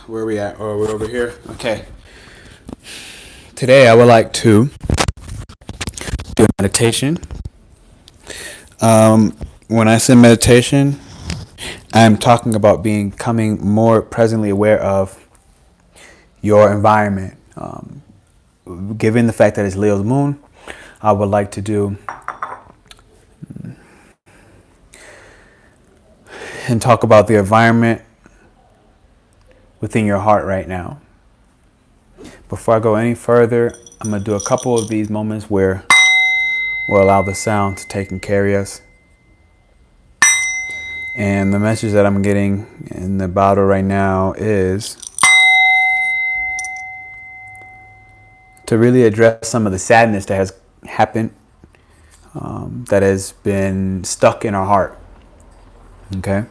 Where are we at? Oh, we're over here. Okay. Today I would like to do a meditation. When I say meditation, I'm talking about becoming more presently aware of your environment. Given the fact that it's Leo's moon, I would like to do and talk about the environment within your heart right now. Before I go any further, I'm going to do a couple of these moments where we'll allow the sound to take and carry us. And the message that I'm getting in the bottle right now is to really address some of the sadness that has happened, that has been stuck in our heart. Okay?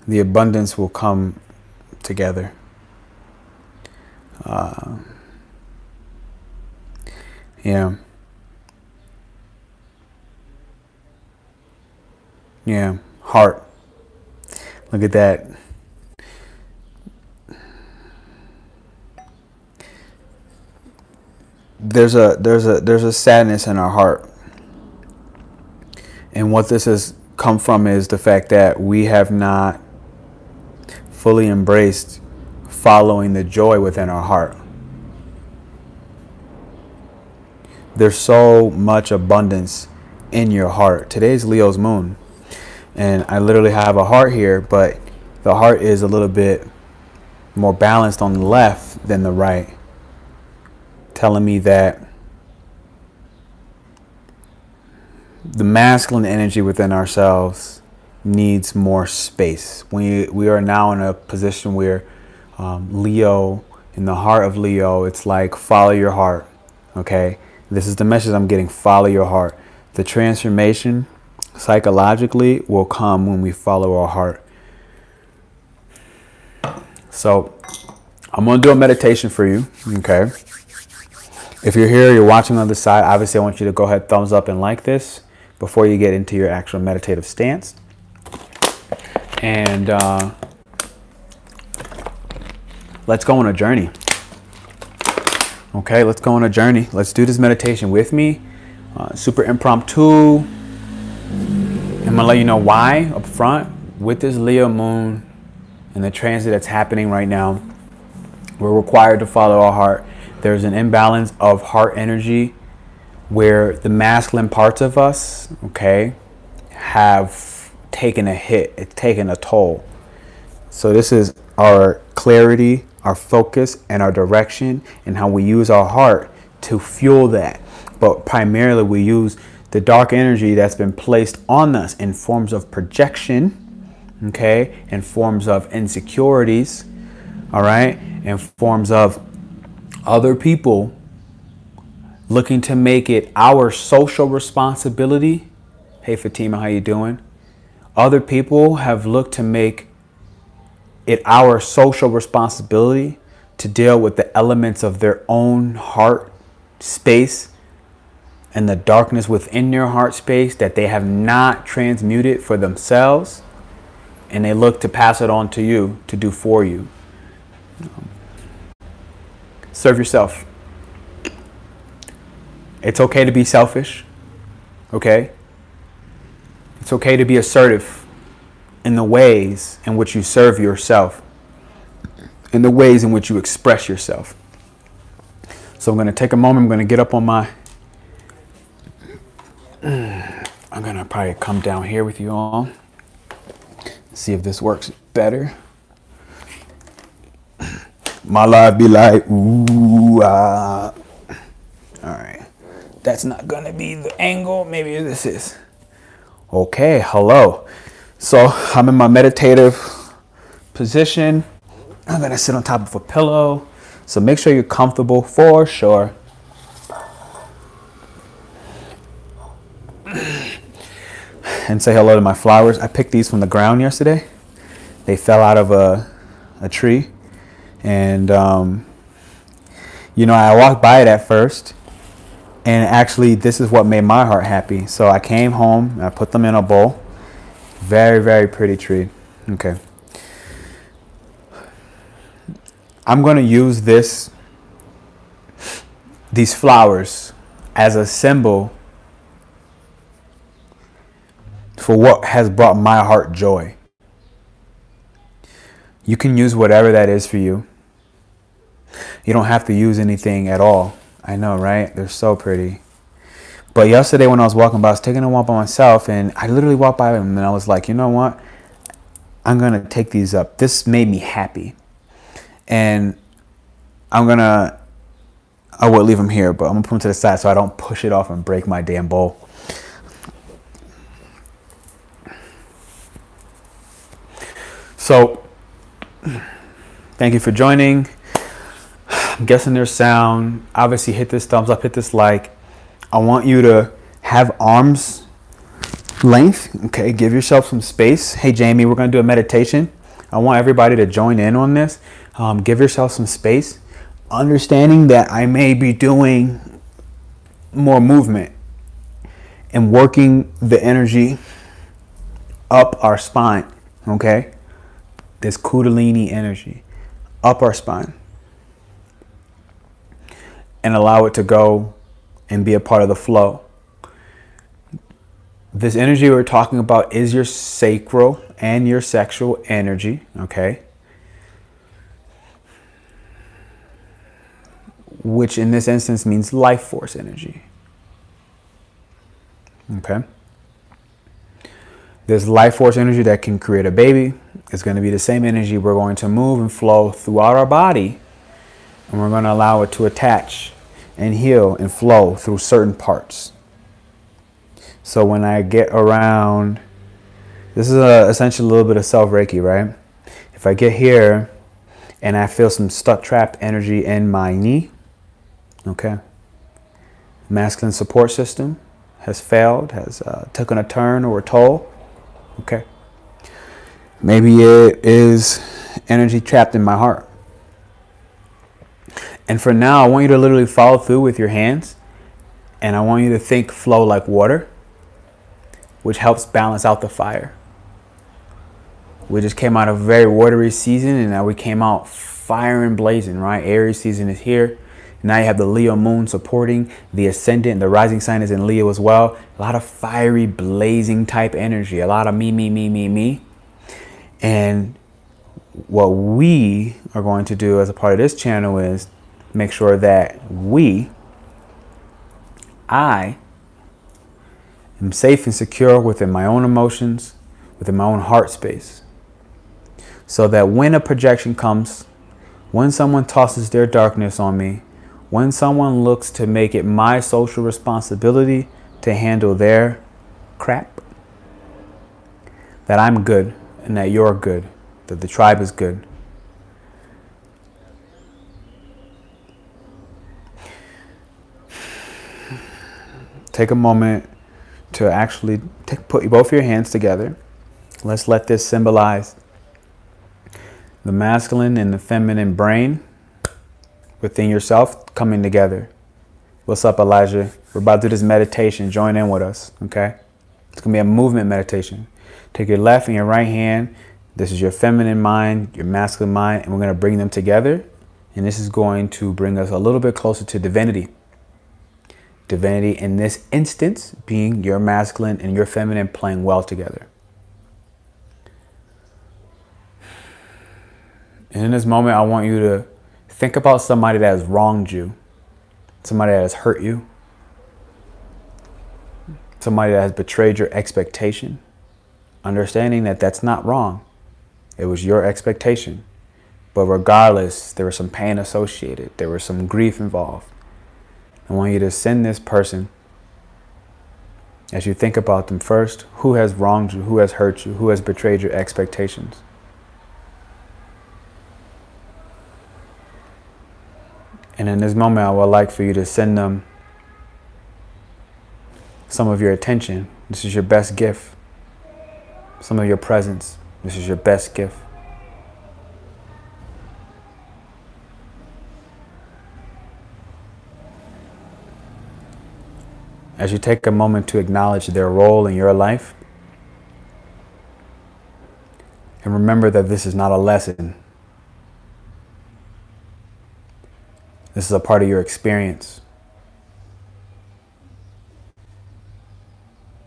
The abundance will come together. Yeah, heart. Look at that. There's a sadness in our heart. And what this has come from is the fact that we have not fully embraced following the joy within our heart. There's so much abundance in your heart. Today's Leo's moon. And I literally have a heart here, but the heart is a little bit more balanced on the left than the right, telling me that the masculine energy within ourselves needs more space. We are now in a position where Leo, in the heart of Leo, it's like follow your heart. Okay, this is the message I'm getting. Follow your heart. The transformation psychologically will come when we follow our heart. So I'm going to do a meditation for you. Okay, if you're here, you're watching on the side, obviously I want you to go ahead, thumbs up and like this before you get into your actual meditative stance. And let's go on a journey. Okay, let's go on a journey. Let's do this meditation with me. Super impromptu. I'm going to let you know why up front. With this Leo moon and the transit that's happening right now, we're required to follow our heart. There's an imbalance of heart energy where the masculine parts of us, okay, have taken a hit. It's taken a toll. So this is our clarity, our focus, and our direction, and how we use our heart to fuel that. But primarily we use the dark energy that's been placed on us in forms of projection, okay, in forms of insecurities, all right, in forms of other people looking to make it our social responsibility. Hey Fatima, how you doing? Other people have looked to make it our social responsibility to deal with the elements of their own heart space and the darkness within their heart space that they have not transmuted for themselves, and they look to pass it on to you to do for you. Serve yourself. It's okay to be selfish, okay? It's okay to be assertive in the ways in which you serve yourself, in the ways in which you express yourself. So I'm going to take a moment. I'm going to get up on my... I'm going to probably come down here with you all. See if this works better. My life be like, ooh, ah. All right. That's not going to be the angle. Maybe this is. Okay, hello. So I'm in my meditative position. I'm going to sit on top of a pillow. So make sure you're comfortable for sure. And say hello to my flowers. I picked these from the ground yesterday. They fell out of a tree. And, I walked by it at first. And actually, this is what made my heart happy. So I came home and I put them in a bowl. Very, very pretty tree. Okay. I'm going to use these flowers as a symbol for what has brought my heart joy. You can use whatever that is for you. You don't have to use anything at all. I know, right? They're so pretty. But yesterday when I was walking by, I was taking a walk by myself, and I literally walked by them, and I was like, you know what? I'm going to take these up. This made me happy. And I would leave them here, but I'm going to put them to the side so I don't push it off and break my damn bowl. So, thank you for joining. I'm guessing there's sound. Obviously, hit this thumbs up, hit this like. I want you to have arms length. Okay, give yourself some space. Hey, Jamie, we're going to do a meditation. I want everybody to join in on this. Give yourself some space. Understanding that I may be doing more movement and working the energy up our spine. Okay, this Kundalini energy up our spine, and allow it to go and be a part of the flow. This energy we're talking about is your sacral and your sexual energy, okay? Which in this instance means life force energy, okay? This life force energy that can create a baby is going to be the same energy we're going to move and flow throughout our body, and we're going to allow it to attach and heal and flow through certain parts. So when I get around, this is essentially a little bit of self-Reiki, right? If I get here and I feel some stuck, trapped energy in my knee, okay, masculine support system has failed, has taken a turn or a toll, okay. Maybe it is energy trapped in my heart. And for now, I want you to literally follow through with your hands. And I want you to think flow like water, which helps balance out the fire. We just came out of a very watery season, and now we came out fire and blazing, right? Aries season is here. Now you have the Leo moon supporting the ascendant. The rising sign is in Leo as well. A lot of fiery, blazing type energy. A lot of me. And what we are going to do as a part of this channel is make sure that I am safe and secure within my own emotions, within my own heart space. So that when a projection comes, when someone tosses their darkness on me, when someone looks to make it my social responsibility to handle their crap, that I'm good and that you're good, that the tribe is good. Take a moment to actually put both your hands together. Let's let this symbolize the masculine and the feminine brain within yourself coming together. What's up, Elijah? We're about to do this meditation. Join in with us, okay? It's going to be a movement meditation. Take your left and your right hand. This is your feminine mind, your masculine mind, and we're going to bring them together. And this is going to bring us a little bit closer to divinity. Divinity in this instance being your masculine and your feminine playing well together. And in this moment, I want you to think about somebody that has wronged you, somebody that has hurt you, somebody that has betrayed your expectation, understanding that that's not wrong. It was your expectation. But regardless, there was some pain associated. There was some grief involved. I want you to send this person, as you think about them first, who has wronged you, who has hurt you, who has betrayed your expectations. And in this moment, I would like for you to send them some of your attention. This is your best gift. Some of your presence. This is your best gift. As you take a moment to acknowledge their role in your life, and remember that this is not a lesson. This is a part of your experience.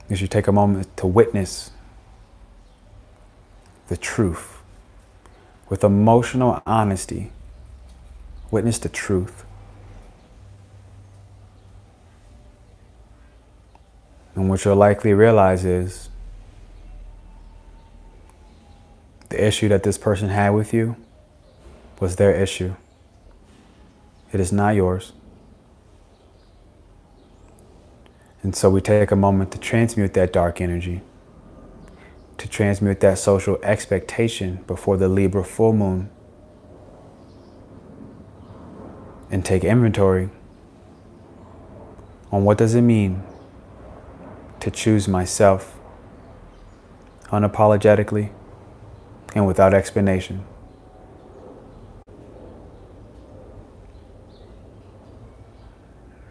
As you take a moment to witness the truth with emotional honesty, witness the truth. And what you'll likely realize is the issue that this person had with you was their issue. It is not yours. And so we take a moment to transmute that dark energy, to transmute that social expectation before the Libra full moon, and take inventory on what does it mean to choose myself unapologetically and without explanation.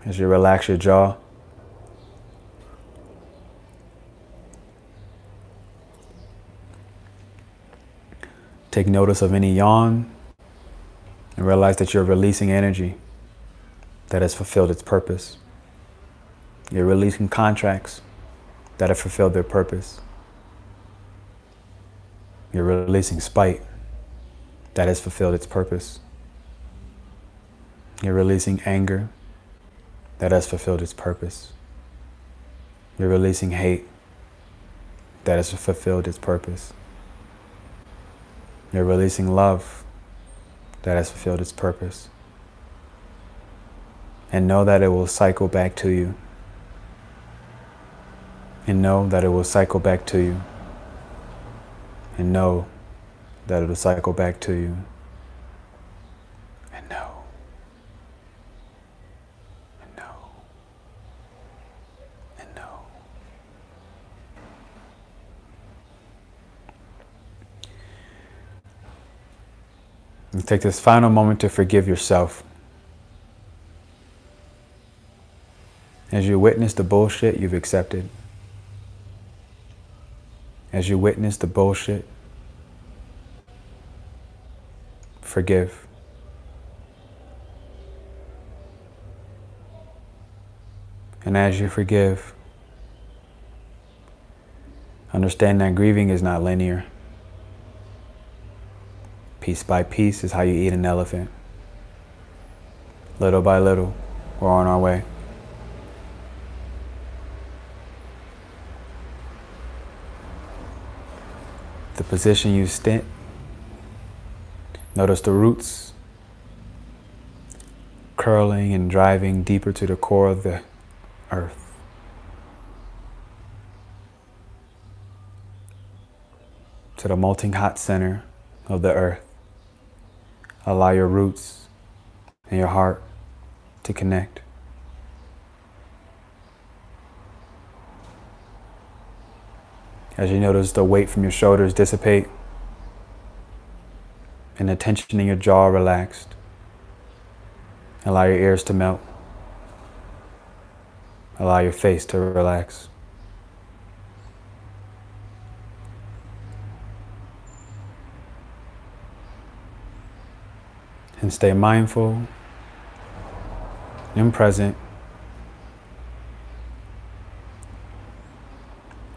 As you relax your jaw, take notice of any yawn and realize that you're releasing energy that has fulfilled its purpose. You're releasing contracts that have fulfilled their purpose. You're releasing spite that has fulfilled its purpose. You're releasing anger that has fulfilled its purpose. You're releasing hate that has fulfilled its purpose. You're releasing love that has fulfilled its purpose. And know that it will cycle back to you. And know that it will cycle back to you. And know that it will cycle back to you. And know. And know. And know. And take this final moment to forgive yourself. As you witness the bullshit you've accepted. As you witness the bullshit, forgive. And as you forgive, understand that grieving is not linear. Piece by piece is how you eat an elephant. Little by little, we're on our way. The position you sit, notice the roots curling and driving deeper to the core of the earth. To the molten hot center of the earth. Allow your roots and your heart to connect. As you notice the weight from your shoulders dissipate and the tension in your jaw relaxed, allow your ears to melt. Allow your face to relax. And stay mindful and present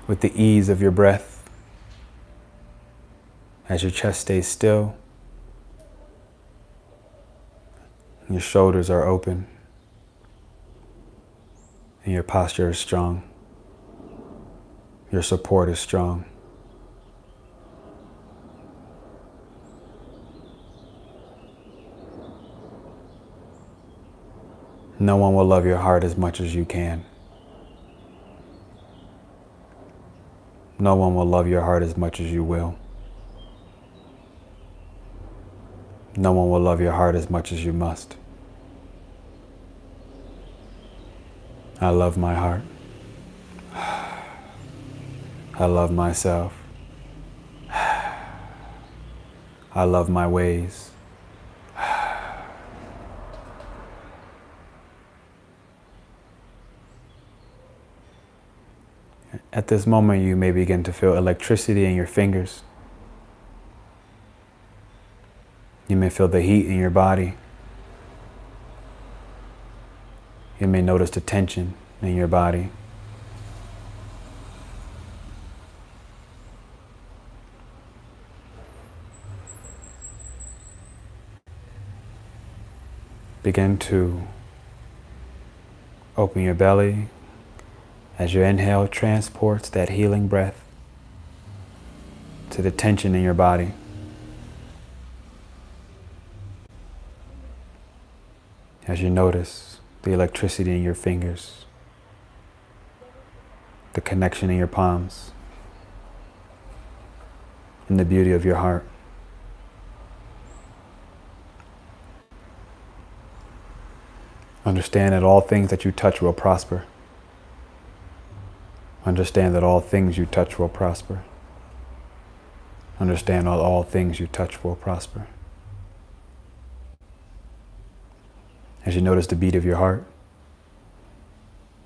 with the ease of your breath as your chest stays still, your shoulders are open, and your posture is strong. Your support is strong. No one will love your heart as much as you can. No one will love your heart as much as you will. No one will love your heart as much as you must. I love my heart. I love myself. I love my ways. At this moment, you may begin to feel electricity in your fingers. You may feel the heat in your body. You may notice the tension in your body. Begin to open your belly as your inhale transports that healing breath to the tension in your body. As you notice the electricity in your fingers, the connection in your palms, and the beauty of your heart. Understand that all things that you touch will prosper. Understand that all things you touch will prosper. Understand that all things you touch will prosper. As you notice the beat of your heart,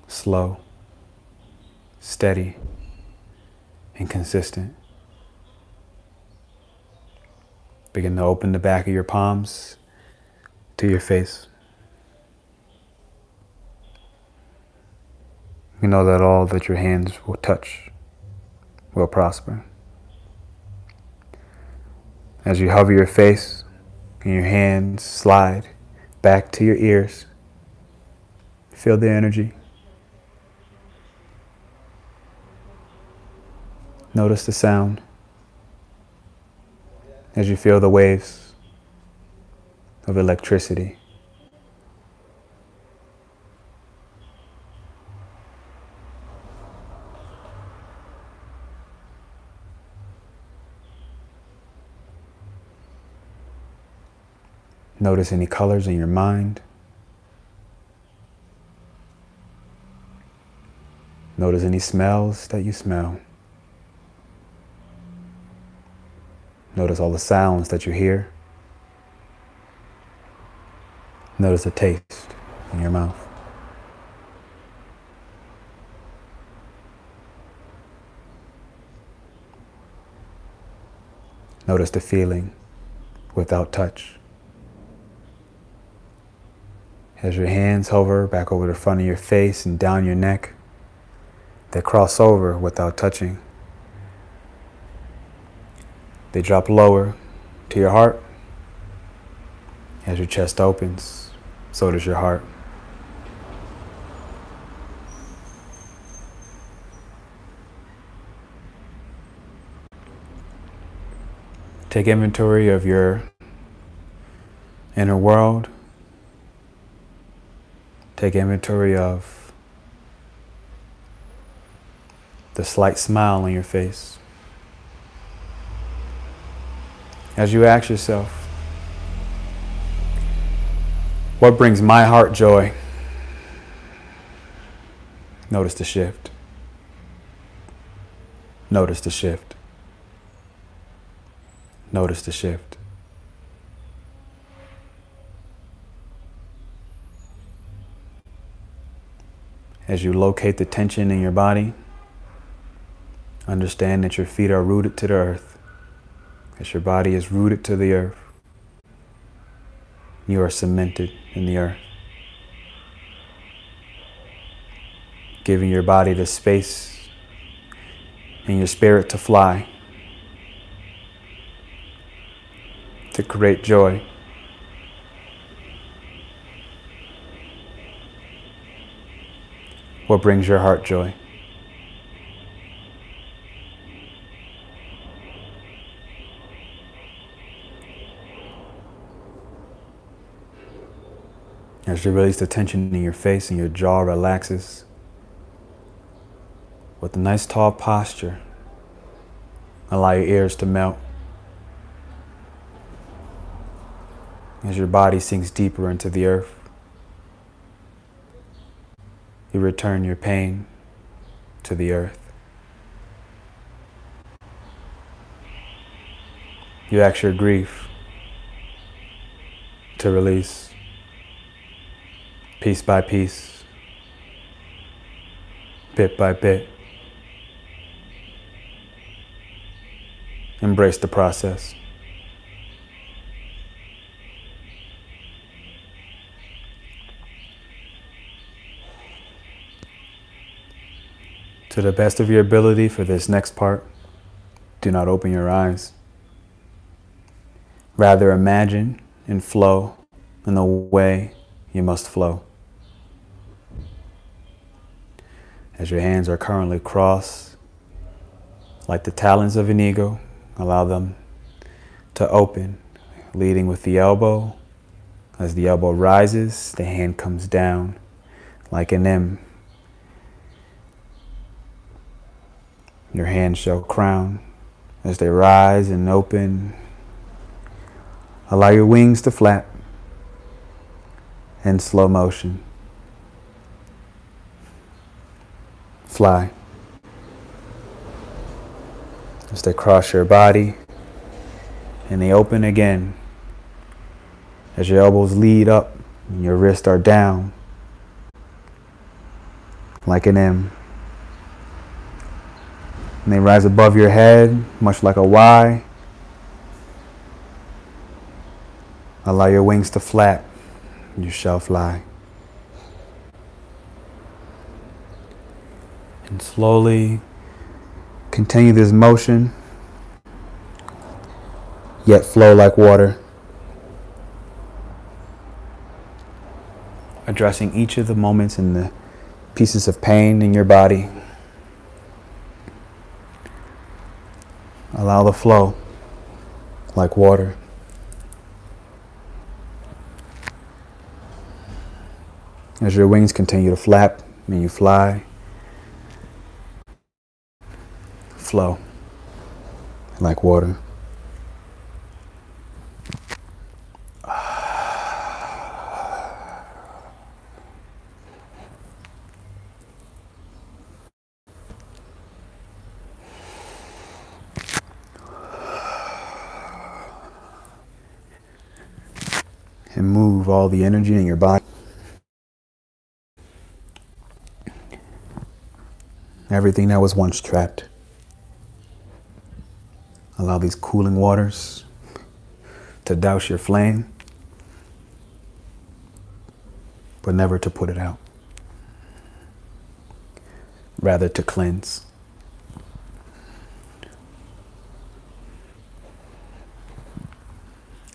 slow, steady, and consistent. Begin to open the back of your palms to your face. You know that all that your hands will touch will prosper. As you hover your face and your hands slide back to your ears, feel the energy. Notice the sound as you feel the waves of electricity. Notice any colors in your mind. Notice any smells that you smell. Notice all the sounds that you hear. Notice the taste in your mouth. Notice the feeling without touch. As your hands hover back over the front of your face and down your neck, they cross over without touching. They drop lower to your heart. As your chest opens, so does your heart. Take inventory of your inner world. Take inventory of the slight smile on your face. As you ask yourself, what brings my heart joy? Notice the shift. Notice the shift. Notice the shift. As you locate the tension in your body, understand that your feet are rooted to the earth, that your body is rooted to the earth. You are cemented in the earth, giving your body the space and your spirit to fly, to create joy. What brings your heart joy? As you release the tension in your face and your jaw relaxes, with a nice tall posture, allow your ears to melt. As your body sinks deeper into the earth, you return your pain to the earth. You ask your grief to release piece by piece, bit by bit, Embrace the process. To the best of your ability for this next part, do not open your eyes. Rather imagine and flow in the way you must flow. As your hands are currently crossed, like the talons of an eagle, allow them to open, leading with the elbow. As the elbow rises, the hand comes down like an M. Your hands shall crown as they rise and open. Allow your wings to flap in slow motion. Fly. As they cross your body and they open again. As your elbows lead up and your wrists are down like an M. And they rise above your head, much like a Y. Allow your wings to flap. You shall fly. And slowly continue this motion, yet flow like water. Addressing each of the moments and the pieces of pain in your body. Allow the flow like water. As your wings continue to flap and you fly, flow like water. And move all the energy in your body. Everything that was once trapped. Allow these cooling waters to douse your flame, but never to put it out. Rather to cleanse.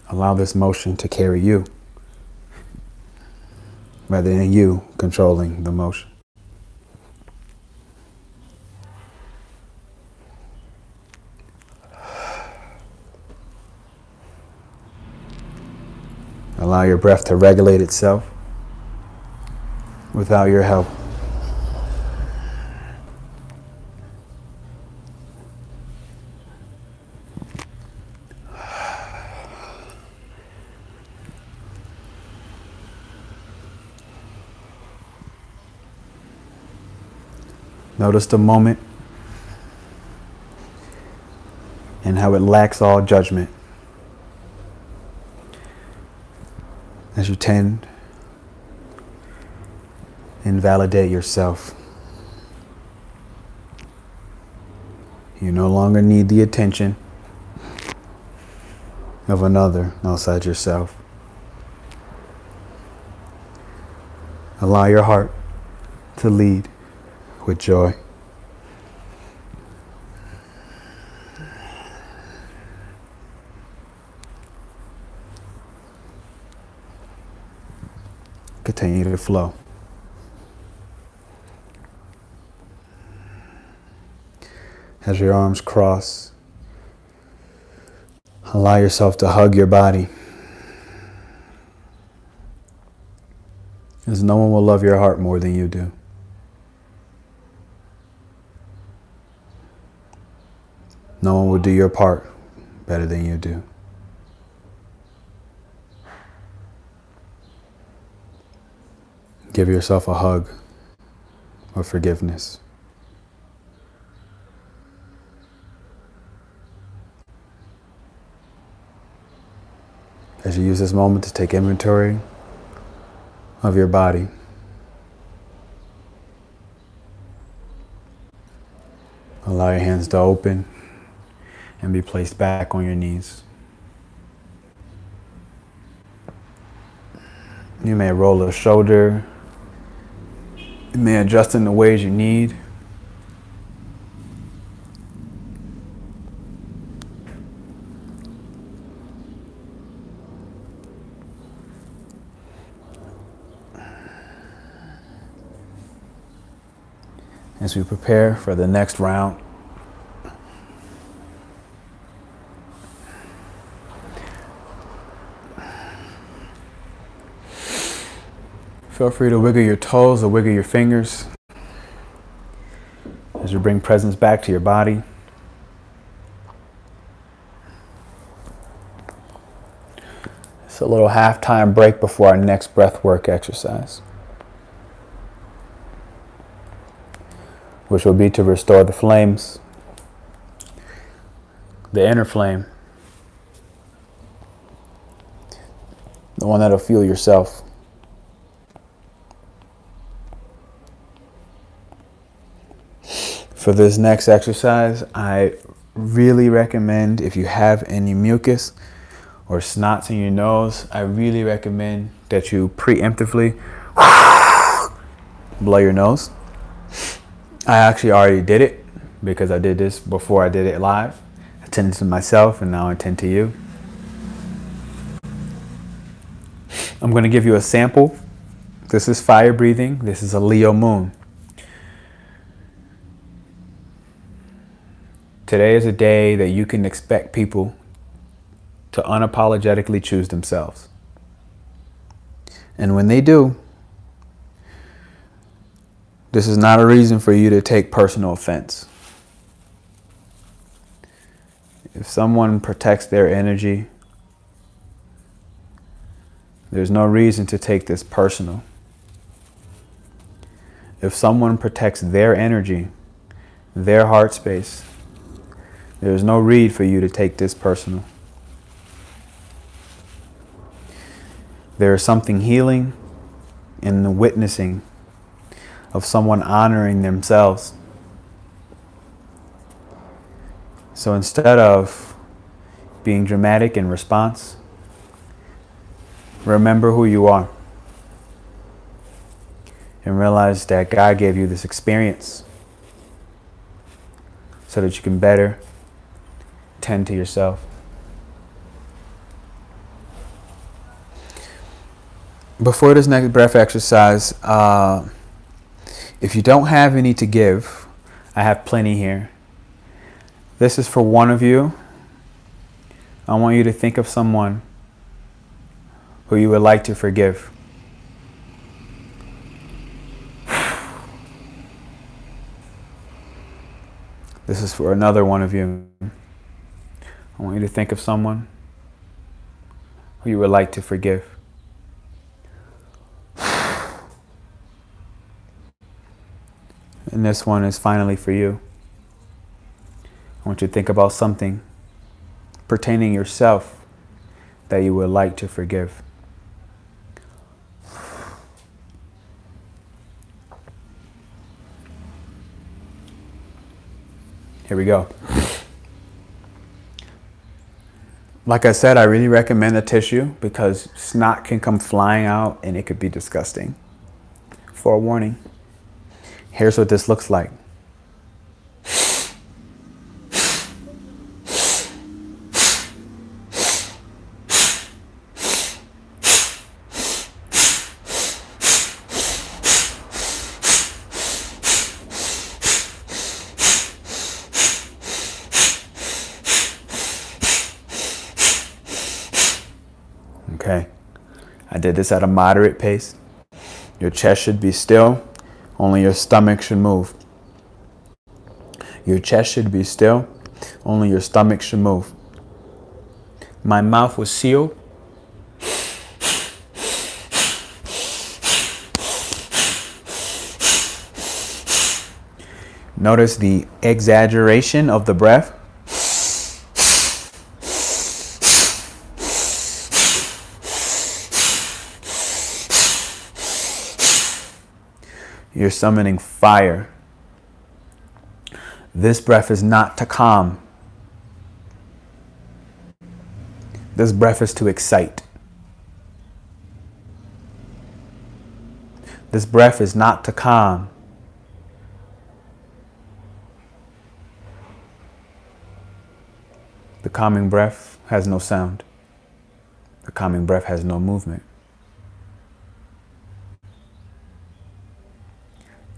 Allow this motion to carry you, rather than you controlling the motion. Allow your breath to regulate itself without your help. Notice the moment and how it lacks all judgment. As you tend and validate yourself. You no longer need the attention of another outside yourself. Allow your heart to lead with joy. Continue to flow. As your arms cross, allow yourself to hug your body. As no one will love your heart more than you do. No one will do your part better than you do. Give yourself a hug of forgiveness. As you use this moment to take inventory of your body, allow your hands to open and be placed back on your knees. You may roll a shoulder. You may adjust in the ways you need. As we prepare for the next round, feel free to wiggle your toes or wiggle your fingers as you bring presence back to your body. It's a little halftime break before our next breathwork exercise, which will be to restore the flames, the inner flame, the one that'll fuel yourself. For this next exercise, I really recommend, if you have any mucus or snots in your nose, I really recommend that you preemptively blow your nose. I actually already did it because I did this before I did it live. I tended to myself and now I tend to you. I'm going to give you a sample. This is fire breathing. This is a Leo moon. Today is a day that you can expect people to unapologetically choose themselves. And when they do, this is not a reason for you to take personal offense. If someone protects their energy, there's no reason to take this personal. If someone protects their energy, their heart space, there's no need for you to take this personal. There is something healing in the witnessing of someone honoring themselves. So instead of being dramatic in response, remember who you are and realize that God gave you this experience so that you can better tend to yourself. Before this next breath exercise, if you don't have any to give, I have plenty here. This is for one of you. I want you to think of someone who you would like to forgive. This is for another one of you. I want you to think of someone who you would like to forgive. And this one is finally for you. I want you to think about something pertaining yourself that you would like to forgive. Here we go. Like I said, I really recommend a tissue because snot can come flying out and it could be disgusting. Forewarning. Here's what this looks like. Okay, I did this at a moderate pace. Your chest should be still, only your stomach should move. Your chest should be still, only your stomach should move. My mouth was sealed. Notice the exaggeration of the breath. You're summoning fire. This breath is not to calm. This breath is to excite. This breath is not to calm. The calming breath has no sound. The calming breath has no movement.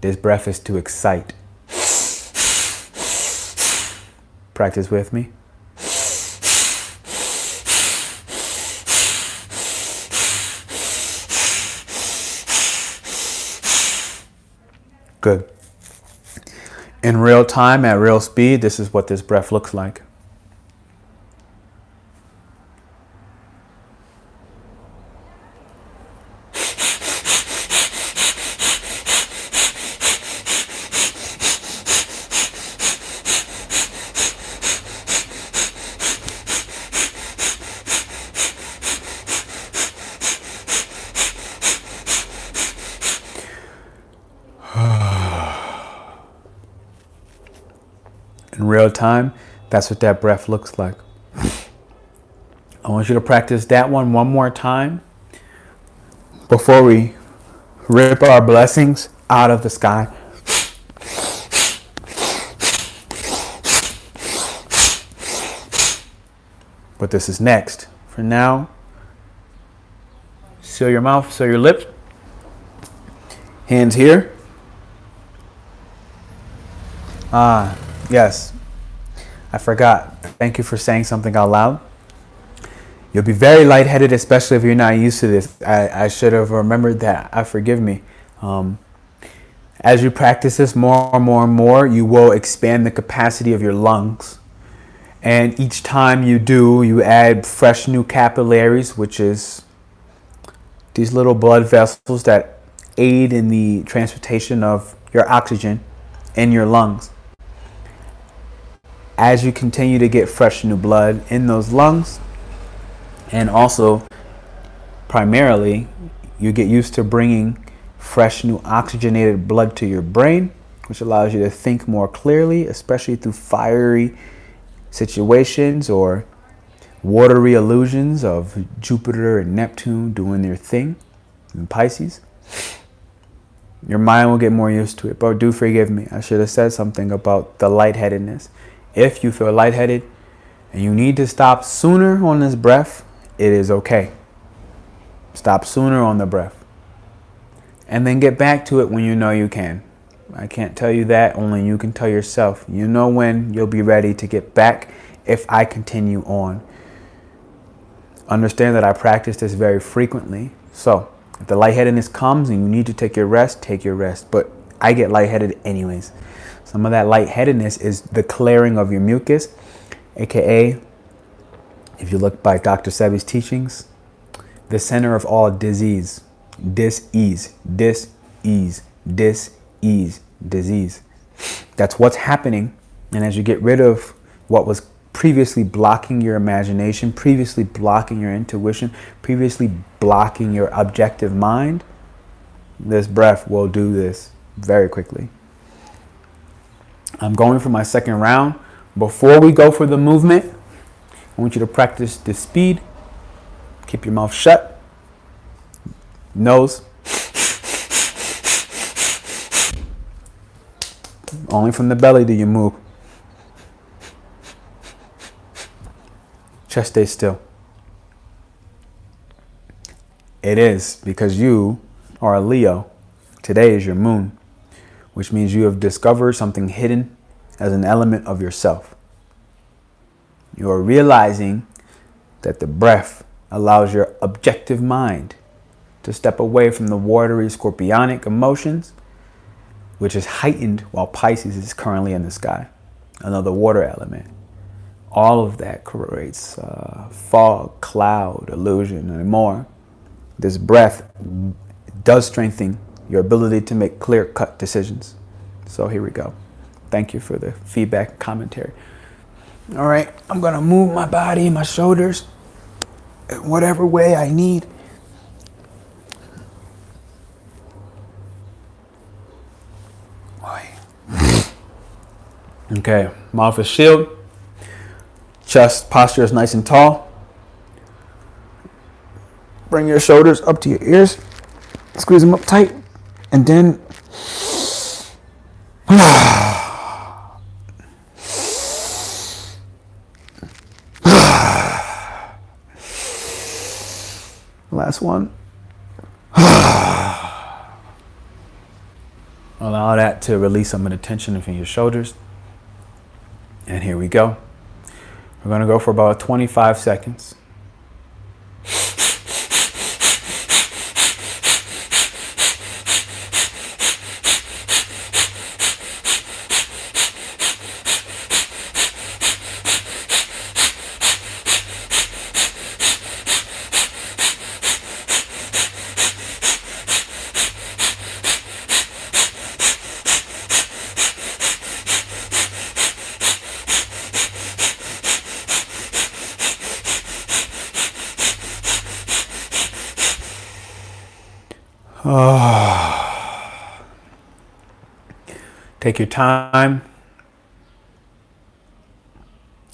This breath is to excite. Practice with me. Good. In real time, at real speed, this is what this breath looks like. In real time, that's what that breath looks like. I want you to practice that one more time before we rip our blessings out of the sky. But this is next. For now, seal your mouth, seal your lips. Hands here. Yes, I forgot. Thank you for saying something out loud. You'll be very lightheaded, especially if you're not used to this. I should have remembered that. Forgive me. As you practice this more and more, you will expand the capacity of your lungs. And each time you do, you add fresh new capillaries, which is these little blood vessels that aid in the transportation of your oxygen in your lungs. As you continue to get fresh new blood in those lungs, and also primarily you get used to bringing fresh new oxygenated blood to your brain, which allows you to think more clearly, especially through fiery situations or watery illusions of Jupiter and Neptune doing their thing in Pisces. Your mind will get more used to it, but do forgive me. I should have said something about the lightheadedness. If you feel lightheaded and you need to stop sooner on this breath, it is okay. Stop sooner on the breath. And then get back to it when you know you can. I can't tell you that, only you can tell yourself. You know when you'll be ready to get back if I continue on. Understand that I practice this very frequently. So if the lightheadedness comes and you need to take your rest, take your rest. But I get lightheaded anyways. Some of that lightheadedness is the clearing of your mucus, aka, if you look by Dr. Sebi's teachings, the center of all disease. Dis-ease, dis-ease, dis-ease, disease. That's what's happening. And as you get rid of what was previously blocking your imagination, previously blocking your intuition, previously blocking your objective mind, this breath will do this very quickly. I'm going for my second round. Before we go for the movement, I want you to practice the speed. Keep your mouth shut. Nose. Only from the belly do you move. Chest stays still. It is because you are a Leo. Today is your moon, which means you have discovered something hidden as an element of yourself. You are realizing that the breath allows your objective mind to step away from the watery scorpionic emotions, which is heightened while Pisces is currently in the sky, another water element. All of that creates fog, cloud, illusion, and more. This breath does strengthen your ability to make clear-cut decisions. So here we go. Thank you for the feedback and commentary. All right, I'm gonna move my body, my shoulders, in whatever way I need. Okay, mouth is sealed. Chest posture is nice and tall. Bring your shoulders up to your ears. Squeeze them up tight. And then last one. Allow that to release some of the tension from your shoulders. And here we go. We're going to go for about 25 seconds. Take your time.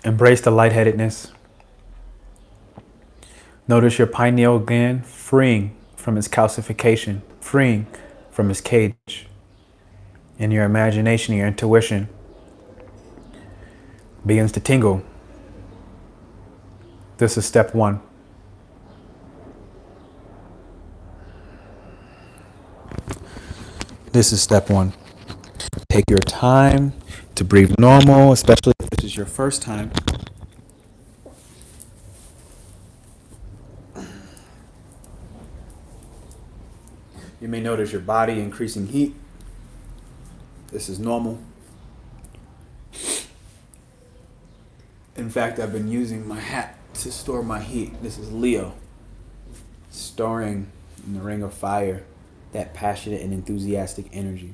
Embrace the lightheadedness. Notice your pineal gland freeing from its calcification, freeing from its cage. And your imagination, your intuition begins to tingle. This is step one. This is step one. Take your time to breathe normal, especially if this is your first time. You may notice your body increasing heat. This is normal. In fact, I've been using my hat to store my heat. This is Leo, storing in the ring of fire that passionate and enthusiastic energy.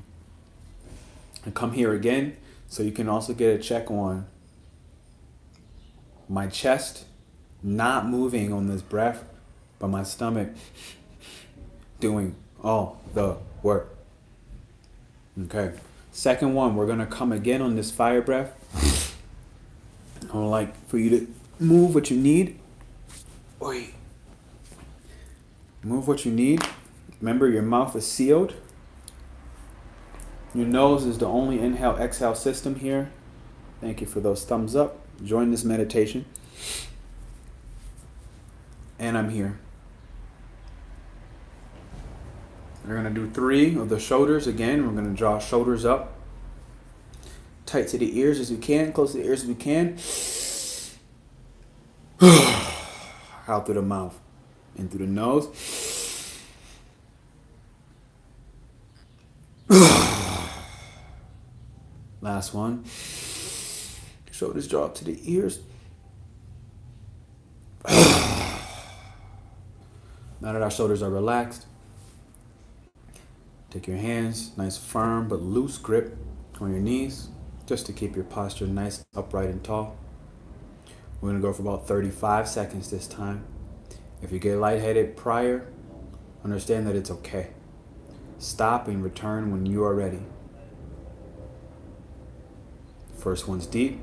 And come here again so you can also get a check on my chest not moving on this breath, but my stomach doing all the work. Okay. Second one, we're going to come again on this fire breath. I would like for you to move what you need. Oi. Move what you need. Remember, your mouth is sealed. Your nose is the only inhale-exhale system here. Thank you for those thumbs up. Join this meditation. And I'm here. We're going to do 3 of the shoulders again. We're going to draw shoulders up. Tight to the ears as we can. Close to the ears as we can. Out through the mouth. In through the nose. Last one. Shoulders draw up to the ears. Now that our shoulders are relaxed, take your hands, nice firm but loose grip on your knees, just to keep your posture nice, upright, and tall. We're going to go for about 35 seconds this time. If you get lightheaded prior, understand that it's okay. Stop and return when you are ready. First one's deep.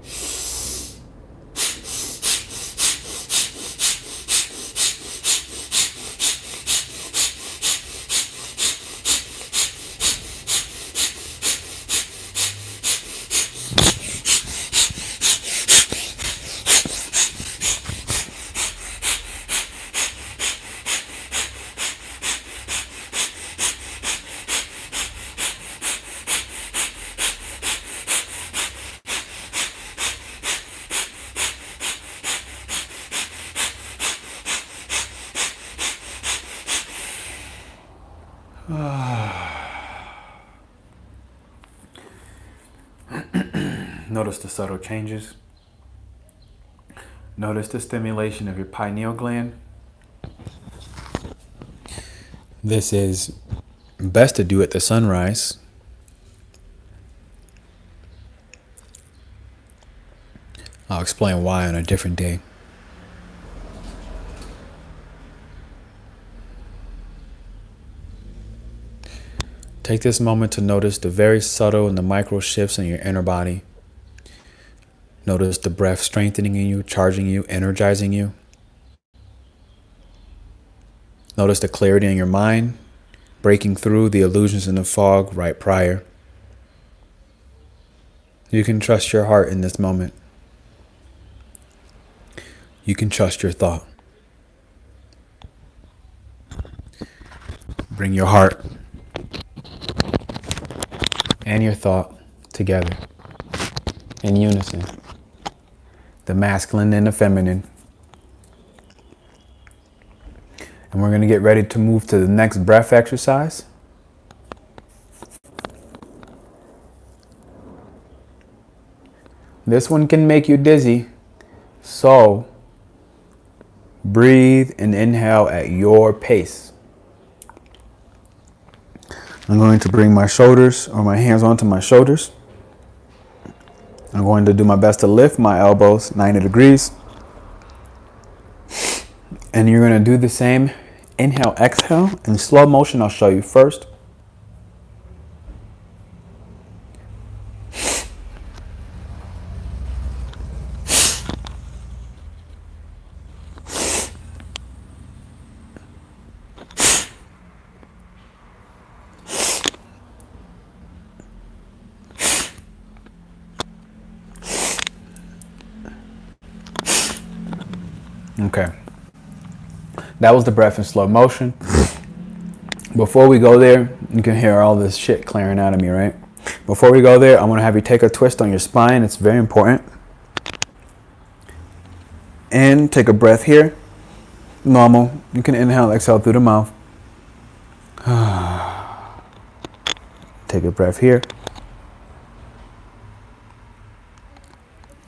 Notice the subtle changes. Notice the stimulation of your pineal gland. This is best to do at the sunrise. I'll explain why on a different day. Take this moment to notice the very subtle and the micro shifts in your inner body. Notice the breath strengthening you, charging you, energizing you. Notice the clarity in your mind, breaking through the illusions in the fog right prior. You can trust your heart in this moment. You can trust your thought. Bring your heart and your thought together in unison. The masculine and the feminine. And we're going to get ready to move to the next breath exercise. This one can make you dizzy, so breathe and inhale at your pace. I'm going to bring my shoulders or my hands onto my shoulders. I'm going to do my best to lift my elbows 90 degrees. And you're going to do the same. Inhale, exhale. In slow motion, I'll show you first. Okay. That was the breath in slow motion. Before we go there, you can hear all this shit clearing out of me, right? Before we go there, I want to have you take a twist on your spine. It's very important. And take a breath here. Normal. You can inhale, exhale through the mouth. Take a breath here.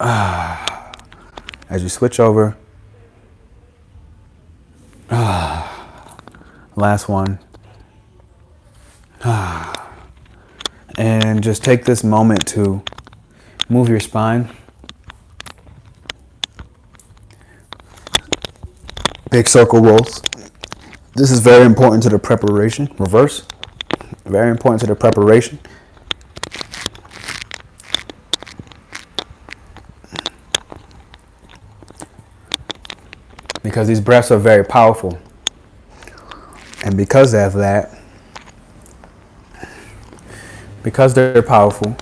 As you switch over. Last one. And just take this moment to move your spine. Big circle rolls. This is very important to the preparation. Reverse. Very important to the preparation. Because these breaths are very powerful. And because of that, because they're powerful,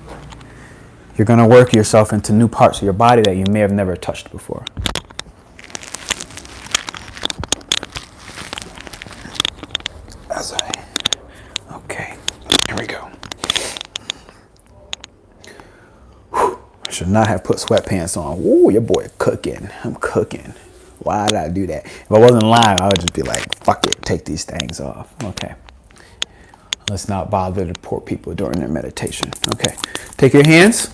you're going to work yourself into new parts of your body that you may have never touched before. Okay, here we go. Whew. I should not have put sweatpants on. Ooh, your boy cooking. I'm cooking. Why did I do that? If I wasn't live, I would just be like, fuck it, take these things off. Okay. Let's not bother the poor people during their meditation. Okay. Take your hands.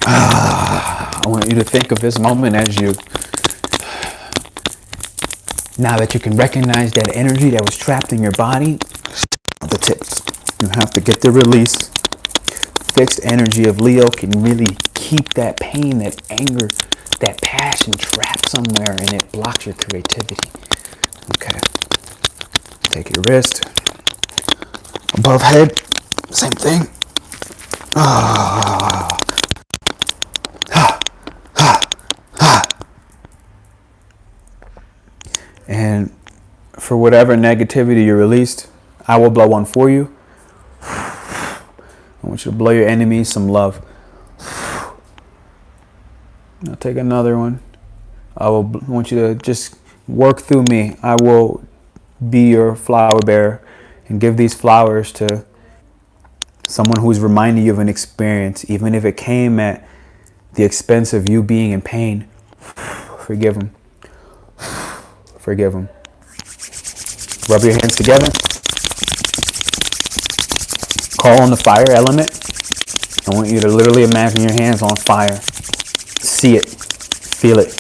I want you to think of this moment as you, now that you can recognize that energy that was trapped in your body, the tips. You have to get the release. Fixed energy of Leo can really keep that pain, that anger, that passion trapped somewhere, and it blocks your creativity. Okay. Take your wrist. Above head. Same thing. And for whatever negativity you released, I will blow one for you. I want you to blow your enemies some love. Now take another one. I want you to just work through me. I will be your flower bearer and give these flowers to someone who's reminding you of an experience, even if it came at the expense of you being in pain. Forgive them. Forgive them. Rub your hands together. Call on the fire element. I want you to literally imagine your hands on fire. See it. Feel it.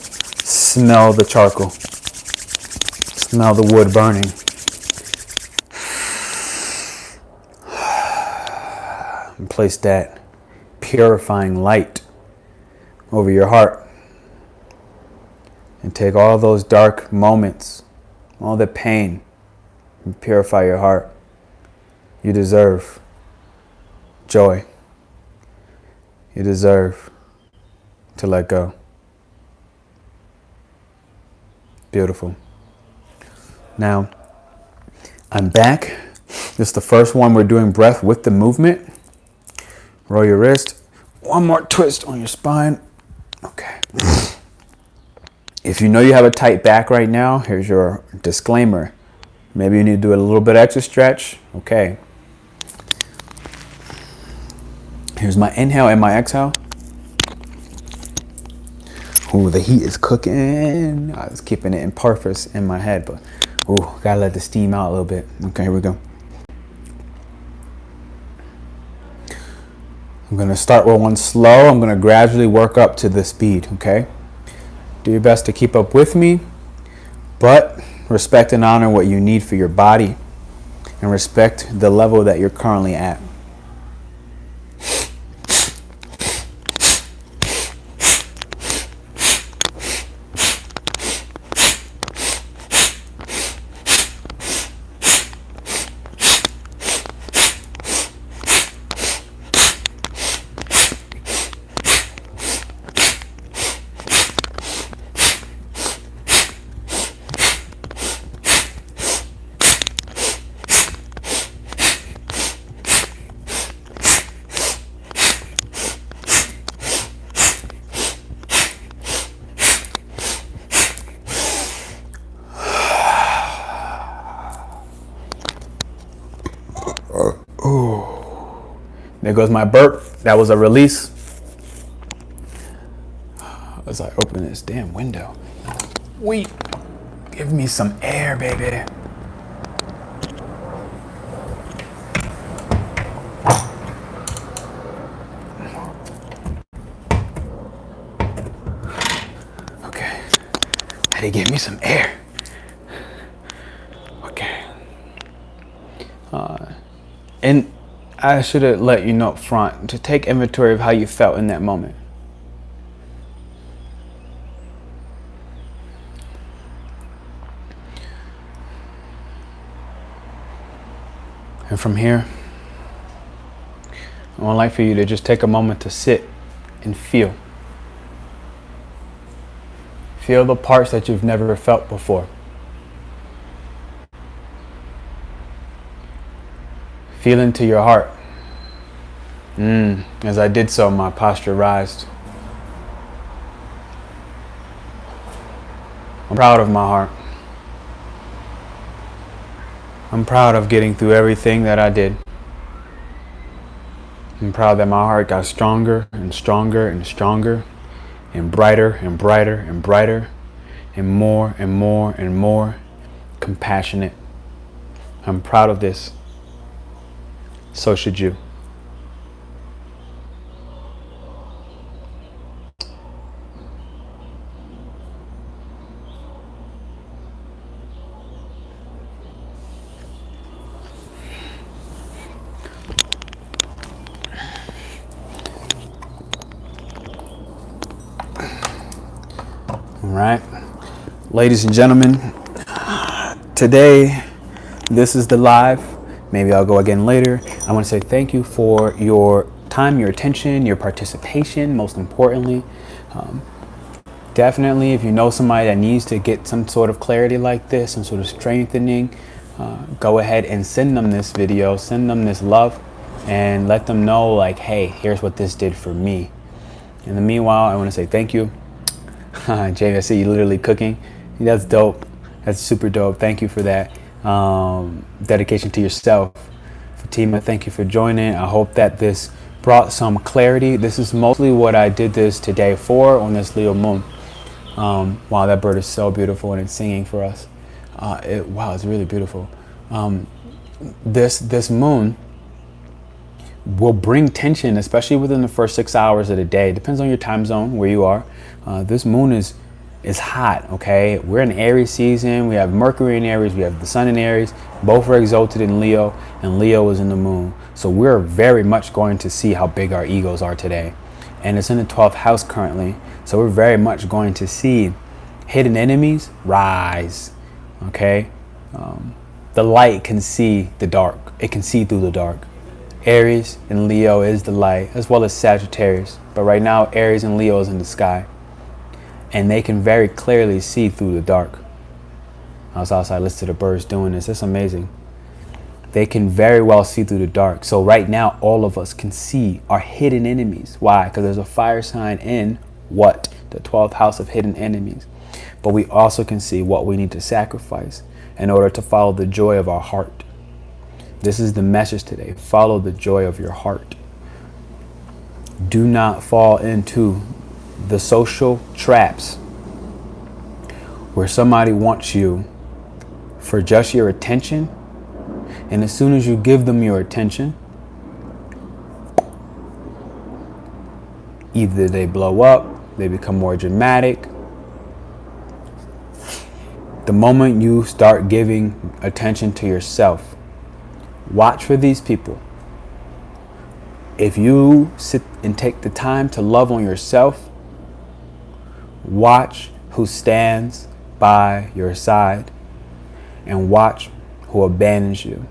Smell the charcoal. Smell the wood burning. And place that purifying light over your heart. And take all those dark moments, all the pain, and purify your heart. You deserve joy. You deserve to let go. Beautiful. Now, I'm back. This is the first one we're doing breath with the movement. Roll your wrist. One more twist on your spine. Okay. If you know you have a tight back right now, here's your disclaimer. Maybe you need to do a little bit extra stretch. Okay. Here's my inhale and my exhale. Ooh, the heat is cooking. I was keeping it in purpose in my head, but ooh, gotta let the steam out a little bit. Okay, here we go. I'm gonna start with one slow. I'm gonna gradually work up to the speed, okay? Do your best to keep up with me, but respect and honor what you need for your body and respect the level that you're currently at. There goes my burp. That was a release. As I open this damn window. Wait, give me some air, baby. Okay, had to give me some air. Okay. And I should have let you know up front to take inventory of how you felt in that moment. And from here, I would like for you to just take a moment to sit and feel. Feel the parts that you've never felt before. Feel into your heart. As I did so, my posture rised. I'm proud of my heart. I'm proud of getting through everything that I did. I'm proud that my heart got stronger and stronger and stronger and brighter and brighter and brighter and more and more and more compassionate. I'm proud of this. So should you. All right, ladies and gentlemen, today, this is the live. Maybe I'll go again later. I want to say thank you for your time, your attention, your participation, most importantly. Definitely, if you know somebody that needs to get some sort of clarity like this, some sort of strengthening, go ahead and send them this video, send them this love, and let them know, like, hey, here's what this did for me. In the meanwhile, I want to say thank you. Jay, I see you literally cooking. That's dope. That's super dope. Thank you for that. Dedication to yourself. Fatima, thank you for joining. I hope that this brought some clarity. This is mostly what I did this today for on this Leo moon. Wow, that bird is so beautiful and it's singing for us. Wow, it's really beautiful. This moon will bring tension, especially within the first 6 hours of the day. Depends on your time zone, where you are. This moon is hot, okay? We're in Aries season. We have Mercury in Aries. We have the sun in Aries. Both are exalted in Leo, and Leo is in the moon. So we're very much going to see how big our egos are today. And it's in the 12th house currently. So we're very much going to see hidden enemies rise, okay? The light can see the dark. It can see through the dark. Aries and Leo is the light, as well as Sagittarius. But right now, Aries and Leo is in the sky. And they can very clearly see through the dark. I was outside listening to the birds doing this. It's amazing. They can very well see through the dark. So right now, all of us can see our hidden enemies. Why? Because there's a fire sign in what? The 12th house of hidden enemies. But we also can see what we need to sacrifice in order to follow the joy of our heart. This is the message today. Follow the joy of your heart. Do not fall into the social traps where somebody wants you for just your attention. And as soon as you give them your attention, either they blow up, they become more dramatic. The moment you start giving attention to yourself, watch for these people. If you sit and take the time to love on yourself, watch who stands by your side and watch who abandons you.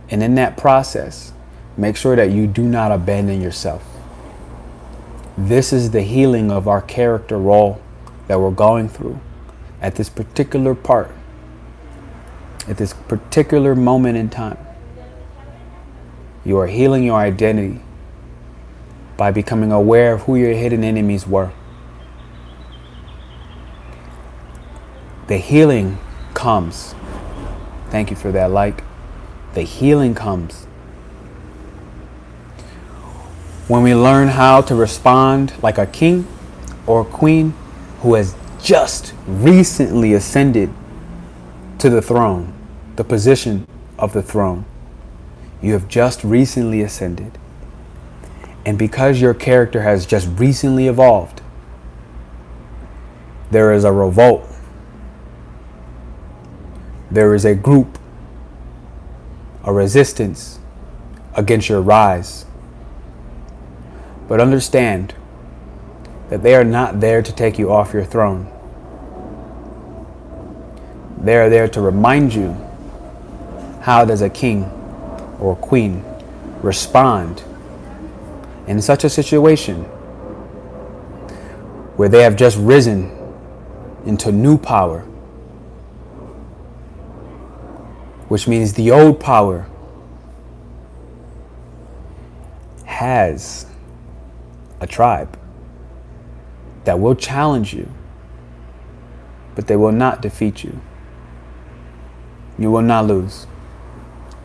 And in that process, make sure that you do not abandon yourself. This is the healing of our character role that we're going through at this particular part, at this particular moment in time. You are healing your identity by becoming aware of who your hidden enemies were. The healing comes. Thank you for that like. The healing comes when we learn how to respond like a king or a queen who has just recently ascended to the throne, the position of the throne. You have just recently ascended. And because your character has just recently evolved, there is a revolt. There is a group, a resistance against your rise. But understand that they are not there to take you off your throne. They are there to remind you, how does a king or a queen respond in such a situation where they have just risen into new power, which means the old power has a tribe that will challenge you, but they will not defeat you. You will not lose.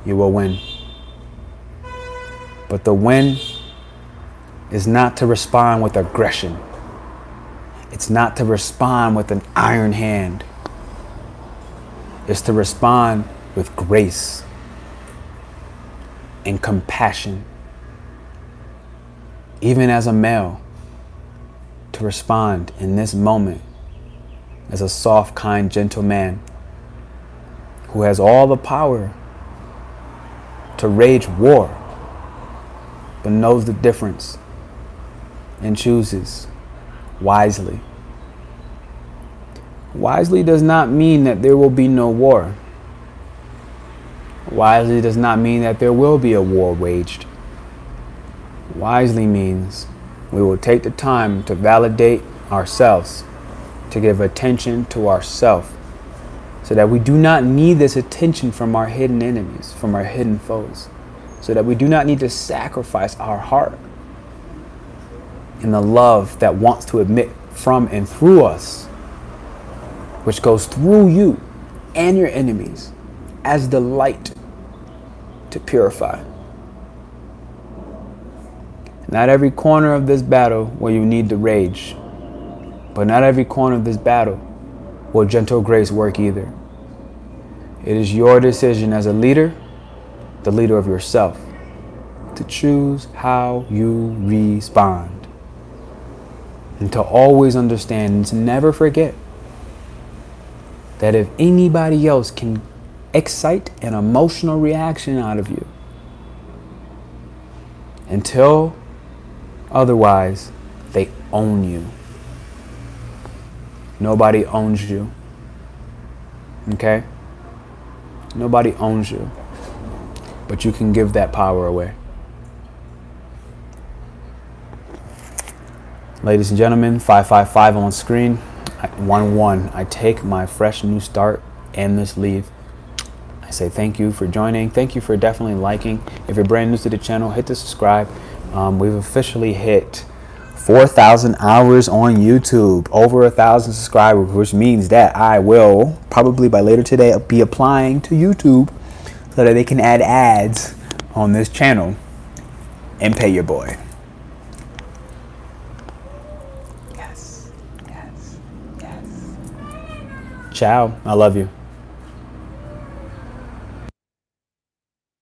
You will win. But the win is not to respond with aggression. It's not to respond with an iron hand. It's to respond with grace and compassion. Even as a male, to respond in this moment as a soft, kind, gentle man who has all the power to wage war, but knows the difference and chooses wisely. Wisely does not mean that there will be no war. Wisely does not mean that there will be a war waged. Wisely means we will take the time to validate ourselves, to give attention to ourselves, so that we do not need this attention from our hidden enemies, from our hidden foes, so that we do not need to sacrifice our heart and the love that wants to emit from and through us, which goes through you and your enemies as the light to purify. Not every corner of this battle will you need to rage, but not every corner of this battle will gentle grace work either. It is your decision as a leader, the leader of yourself, to choose how you respond. And to always understand and to never forget that if anybody else can excite an emotional reaction out of you, until otherwise, they own you. Nobody owns you. Okay? Nobody owns you. But you can give that power away. Ladies and gentlemen, 555 on screen. 1-1. I take my fresh new start and this leave. I say thank you for joining. Thank you for definitely liking. If you're brand new to the channel, hit the subscribe. We've officially hit 4,000 hours on YouTube, over 1,000 subscribers, which means that I will probably by later today be applying to YouTube so that they can add ads on this channel and pay your boy. Yes, yes, yes. Ciao. I love you.